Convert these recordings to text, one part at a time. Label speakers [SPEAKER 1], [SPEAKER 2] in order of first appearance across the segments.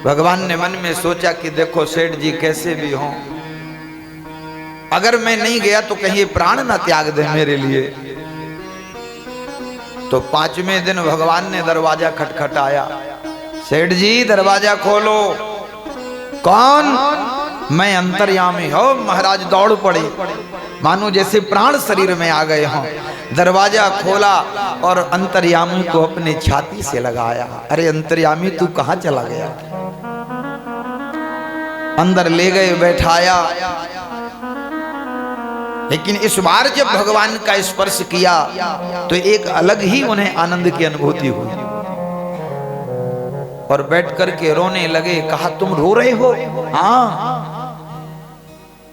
[SPEAKER 1] भगवान ने मन में सोचा कि देखो सेठ जी कैसे भी हों, अगर मैं नहीं गया तो कहीं ये प्राण ना त्याग दे मेरे लिए। तो 5वें दिन भगवान ने दरवाजा खटखटाया, सेठ जी दरवाजा खोलो। कौन? मैं अंतर्यामी। हो महाराज दौड़ पड़े, मानो जैसे प्राण शरीर में आ गए हों। दरवाजा खोला और अंतर्यामी को अपने छाती से लगाया। अरे अंतर्यामी तू कहां चला गया? अंदर ले गए, बैठाया। लेकिन इस बार जब भगवान का स्पर्श किया तो एक अलग ही उन्हें आनंद की अनुभूति हुई और बैठ करके रोने लगे। कहा तुम रो रहे हो? हाँ।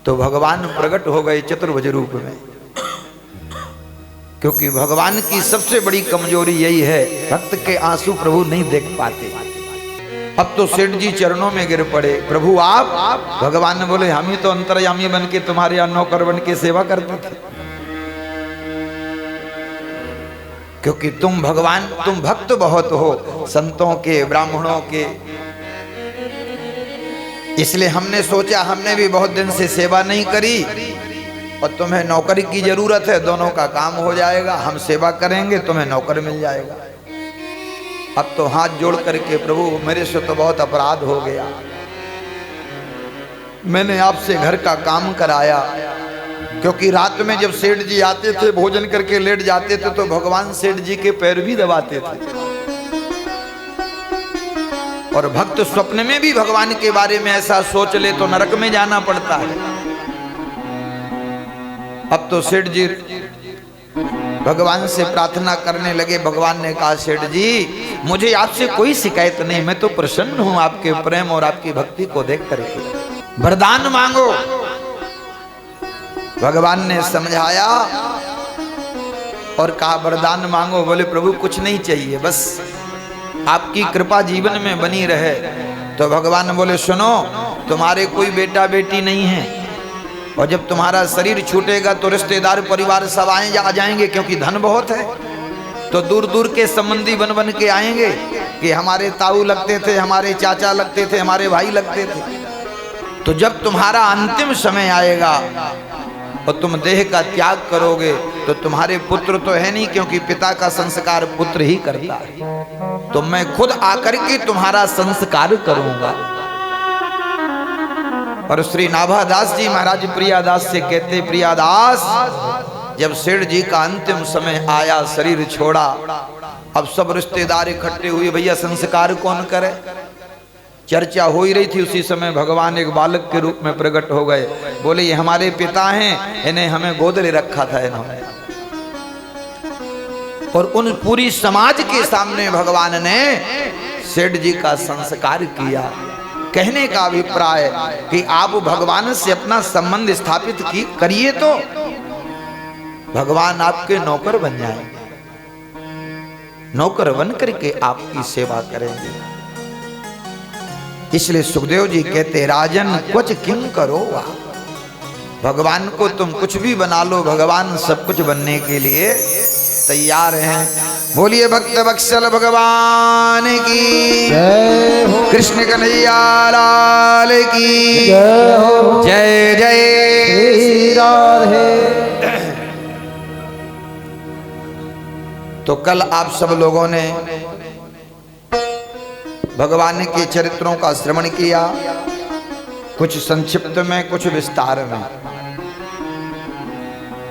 [SPEAKER 1] तो भगवान प्रकट हो गए चतुर्भुज रूप में, क्योंकि भगवान की सबसे बड़ी कमजोरी यही है, भक्त के आंसू प्रभु नहीं देख पाते। अब तो सेठ जी चरणों में गिर पड़े, प्रभु आप? भगवान ने बोले हम ही तो अंतर्यामी बन के तुम्हारे यहाँ नौकर बन के सेवा करते थे, क्योंकि तुम भगवान, तुम भक्त बहुत हो संतों के, ब्राह्मणों के, इसलिए हमने सोचा हमने भी बहुत दिन से सेवा नहीं करी और तुम्हें नौकरी की जरूरत है, दोनों का काम हो जाएगा, हम सेवा करेंगे तुम्हें नौकर मिल जाएगा। अब तो हाथ जोड़ करके प्रभु मेरे से तो बहुत अपराध हो गया, मैंने आपसे घर का काम कराया, क्योंकि रात में जब सेठ जी आते थे भोजन करके लेट जाते थे तो भगवान सेठ जी के पैर भी दबाते थे, और भक्त स्वप्न में भी भगवान के बारे में ऐसा सोच ले तो नरक में जाना पड़ता है। अब तो सेठ जी भगवान से प्रार्थना करने लगे। भगवान ने कहा सेठ जी मुझे आपसे कोई शिकायत नहीं, मैं तो प्रसन्न हूं आपके प्रेम और आपकी भक्ति को देख करके, वरदान मांगो। भगवान ने समझाया और कहा वरदान मांगो। बोले प्रभु कुछ नहीं चाहिए, बस आपकी कृपा जीवन में बनी रहे। तो भगवान बोले सुनो, तुम्हारे कोई बेटा बेटी नहीं है, और जब तुम्हारा शरीर छूटेगा तो रिश्तेदार परिवार सब आ जाएंगे, क्योंकि धन बहुत है, तो दूर दूर के संबंधी बन बन के आएंगे कि हमारे ताऊ लगते थे, हमारे चाचा लगते थे, हमारे भाई लगते थे। तो जब तुम्हारा अंतिम समय आएगा और तुम देह का त्याग करोगे तो तुम्हारे पुत्र तो है नहीं, क्योंकि पिता का संस्कार पुत्र ही करता है, तो मैं खुद आकर के तुम्हारा संस्कार करूंगा। और श्री नाभादास जी महाराज प्रियादास से कहते, प्रियादास जब सेठ जी का अंतिम समय आया, शरीर छोड़ा, अब सब रिश्तेदार इकट्ठे हुए, भैया संस्कार कौन करे। चर्चा हो ही रही थी, उसी समय भगवान एक बालक के रूप में प्रकट हो गए। बोले ये हमारे पिता हैं, इन्हें हमें गोद ले रखा था इन्होंने। और उन पूरी समाज के सामने भगवान ने सेठ जी का संस्कार किया। कहने का अभिप्राय कि आप भगवान से अपना संबंध स्थापित करिए तो भगवान आपके नौकर बन जाएंगे, नौकर बन करके आपकी सेवा करेंगे। इसलिए सुखदेव जी कहते राजन कुछ किम करो, भगवान को तुम कुछ भी बना लो, भगवान सब कुछ बनने के लिए तैयार हैं। बोलिए भक्त वत्सल भगवान की जय हो, कृष्ण कन्हैया लाल की जय हो, जय जय श्री राधे। तो कल आप सब लोगों ने भगवान के चरित्रों का श्रवण किया, कुछ संक्षिप्त में कुछ विस्तार में।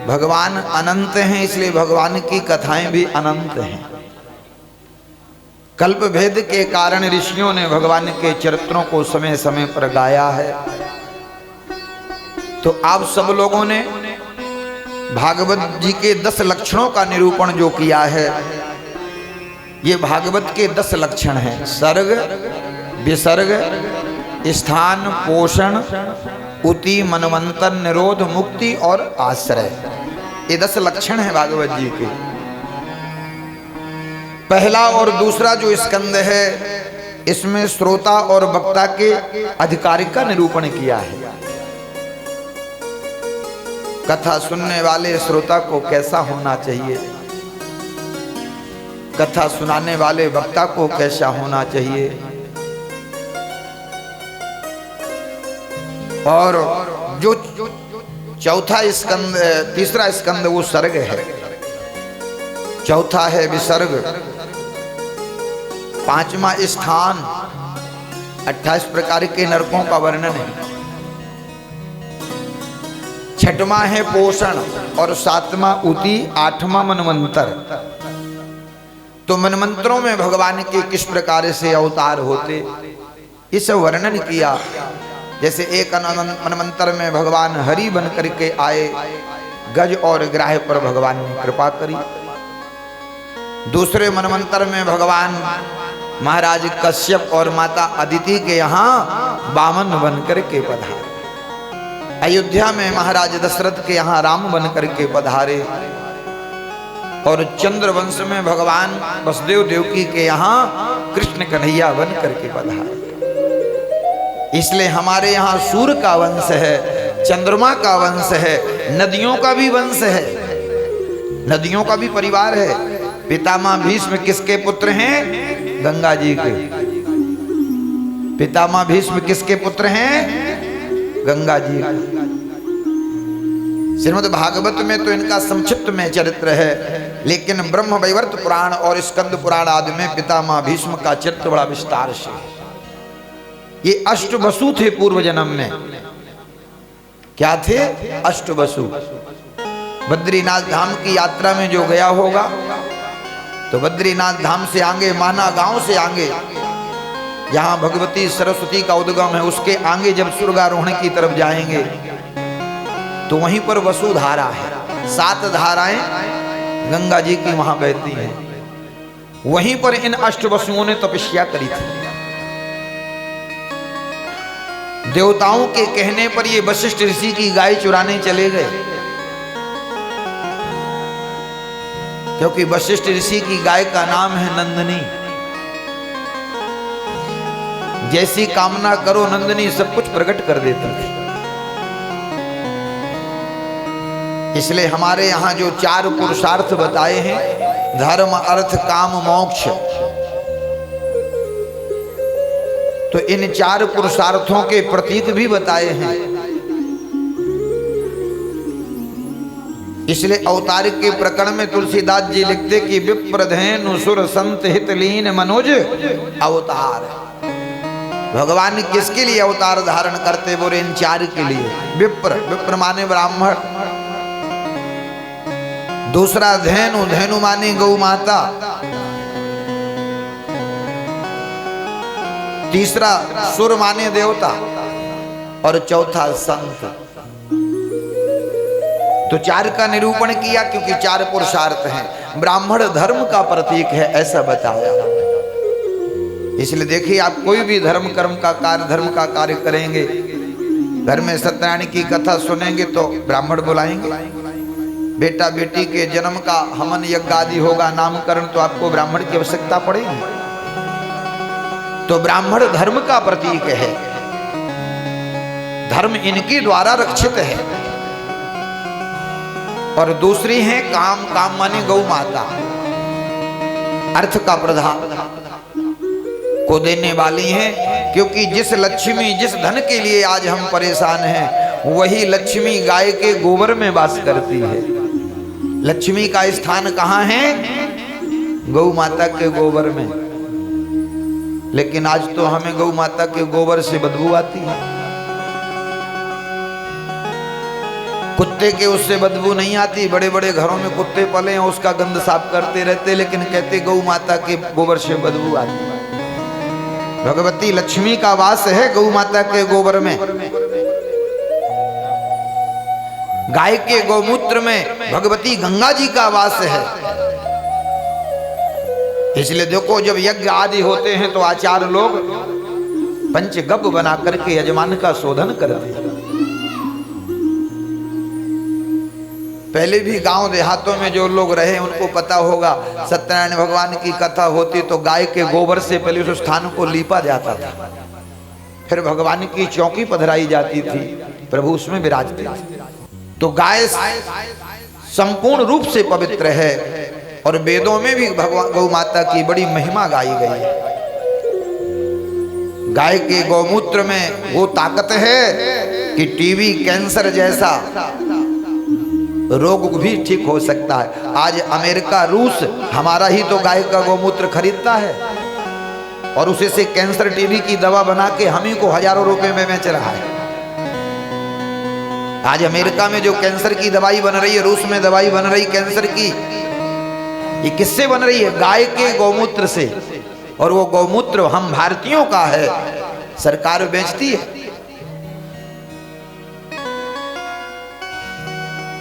[SPEAKER 1] भगवान अनंत हैं, इसलिए भगवान की कथाएं भी अनंत हैं। कल्प भेद के कारण ऋषियों ने भगवान के चरित्रों को समय समय पर गाया है। तो आप सब लोगों ने भागवत जी के 10 लक्षणों का निरूपण जो किया है, ये भागवत के 10 लक्षण हैं। सर्ग, विसर्ग, स्थान, पोषण, उति, मनवंतर, निरोध, मुक्ति और आश्रय, ये 10 लक्षण हैं भागवत जी के। पहला और दूसरा जो स्कंद है, इसमें श्रोता और वक्ता के अधिकार का निरूपण किया है। कथा सुनने वाले श्रोता को कैसा होना चाहिए, कथा सुनाने वाले वक्ता को कैसा होना चाहिए, और जो चौथा स्कंद, तीसरा स्कंद वो सर्ग है, चौथा है विसर्ग, पांचवा स्थान, 28 प्रकार के नरकों का वर्णन है, छठवां है पोषण और सातवां उति, आठवां मनवंतर। तो मनवंतरों में भगवान के किस प्रकार से अवतार होते इस वर्णन किया। जैसे एक मनवंतर में भगवान हरि बन करके आए, गज और ग्राह पर भगवान ने कृपा करी। दूसरे मनवंतर में भगवान महाराज कश्यप और माता अदिति के यहाँ वामन बन करके पधारे। अयोध्या में महाराज दशरथ के यहाँ राम बन करके पधारे और चंद्रवंश में भगवान वसुदेव देवकी के यहाँ कृष्ण कन्हैया बन करके पधारे। इसलिए हमारे यहाँ सूर्य का वंश है, चंद्रमा का वंश है, नदियों का भी वंश है, नदियों का भी परिवार है। पितामह भीष्म किसके पुत्र हैं? गंगा जी के। पितामह भीष्म किसके पुत्र हैं? गंगा जी। श्रीमद् भागवत में तो इनका संक्षिप्त में चरित्र है, लेकिन ब्रह्म वैवर्त पुराण और स्कंद पुराण आदि में पितामह भीष्म का चरित्र बड़ा विस्तार से। ये अष्टवसु थे पूर्व जन्म में। क्या थे? अष्टवसु। बद्रीनाथ धाम की यात्रा में जो गया होगा तो बद्रीनाथ धाम से आगे, माना गांव से आगे, जहां भगवती सरस्वती का उद्गम है, उसके आगे जब स्वर्गारोहण की तरफ जाएंगे तो वहीं पर वसुधारा है। 7 धाराएं गंगा जी की वहां बहती हैं। वहीं पर इन अष्टवसुओं ने तपस्या करी थी। देवताओं के कहने पर ये वशिष्ठ ऋषि की गाय चुराने चले गए, क्योंकि वशिष्ठ ऋषि की गाय का नाम है नंदिनी। जैसी कामना करो नंदिनी सब कुछ प्रकट कर देती थी। इसलिए हमारे यहाँ जो 4 पुरुषार्थ बताए हैं, धर्म अर्थ काम मोक्ष, तो इन 4 पुरुषार्थों के प्रतीक भी बताए हैं। इसलिए अवतार के प्रकरण में तुलसीदास जी लिखते कि विप्रधेनु सुर संत हितलीन मनोज अवतार। भगवान किसके लिए अवतार धारण करते? बोले इन 4 के लिए। विप्र, विप्र माने ब्राह्मण। दूसरा धेनु, धेनु माने गौ माता। तीसरा सुर माने देवता और चौथा संत। तो 4 का निरूपण किया क्योंकि 4 पुरुषार्थ हैं। ब्राह्मण धर्म का प्रतीक है ऐसा बताया। इसलिए देखिए, आप कोई भी धर्म कर्म का कार्य, धर्म का कार्य करेंगे, घर में सत्यनारायण की कथा सुनेंगे तो ब्राह्मण बुलाएंगे। बेटा बेटी के जन्म का हवन यज्ञ आदि होगा, नामकरण, तो आपको ब्राह्मण की आवश्यकता पड़ेगी। तो ब्राह्मण धर्म का प्रतीक है। धर्म इनके द्वारा रक्षित है। और दूसरी है काम, काम माने गौ माता, अर्थ का प्रधान को देने वाली है। क्योंकि जिस लक्ष्मी, जिस धन के लिए आज हम परेशान हैं, वही लक्ष्मी गाय के गोबर में वास करती है। लक्ष्मी का स्थान कहाँ है? गौ माता के गोबर में। लेकिन आज तो हमें गौ माता के गोबर से बदबू आती है। कुत्ते के उससे बदबू नहीं आती। बड़े बड़े घरों में कुत्ते पले हैं, उसका गंध साफ करते रहते, लेकिन कहते गौ माता के गोबर से बदबू आती है। भगवती लक्ष्मी का वास है गौ माता के गोबर में। गाय के गौमूत्र में भगवती गंगा जी का वास है। इसलिए देखो, जब यज्ञ आदि होते हैं तो आचार्य लोग पंचगव्य बना करके यजमान का शोधन करते हैं। पहले भी गांव देहातों में जो लोग रहे उनको पता होगा, सत्यनारायण भगवान की कथा होती तो गाय के गोबर से पहले उस स्थान को लीपा जाता था, फिर भगवान की चौकी पधराई जाती थी, प्रभु उसमें विराजते थे। तो गाय संपूर्ण रूप से पवित्र है और वेदों में भी भगवान गौ माता की बड़ी महिमा गाई गई है। गाय के गौमूत्र में वो ताकत है कि टीबी कैंसर जैसा रोग भी ठीक हो सकता है। आज अमेरिका रूस हमारा ही तो गाय का गौमूत्र खरीदता है और उसे से कैंसर टीबी की दवा बना के हम ही को हजारों रुपए में बेच रहा है। आज अमेरिका में जो कैंसर की दवाई बन रही है, रूस में दवाई बन रही कैंसर की, ये किससे बन रही है? गाय के गौमूत्र से। और वो गौमूत्र हम भारतीयों का है, सरकार बेचती है।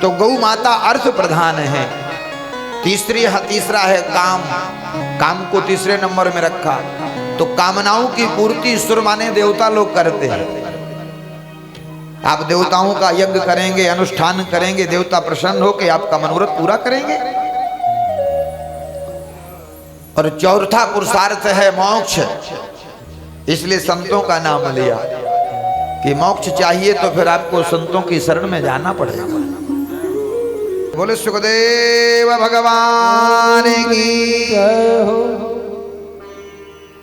[SPEAKER 1] तो गौ माता अर्थ प्रधान है। तीसरा है काम। काम को तीसरे नंबर में रखा। तो कामनाओं की पूर्ति सुर माने देवता लोग करते हैं। आप देवताओं का यज्ञ करेंगे, अनुष्ठान करेंगे, देवता प्रसन्न होकर आपका मनोरथ पूरा करेंगे। और चौथा पुरुषार्थ है मोक्ष। इसलिए संतों का नाम लिया कि मोक्ष चाहिए तो फिर आपको संतों की शरण में जाना पड़ेगा। बोले सुखदेव भगवान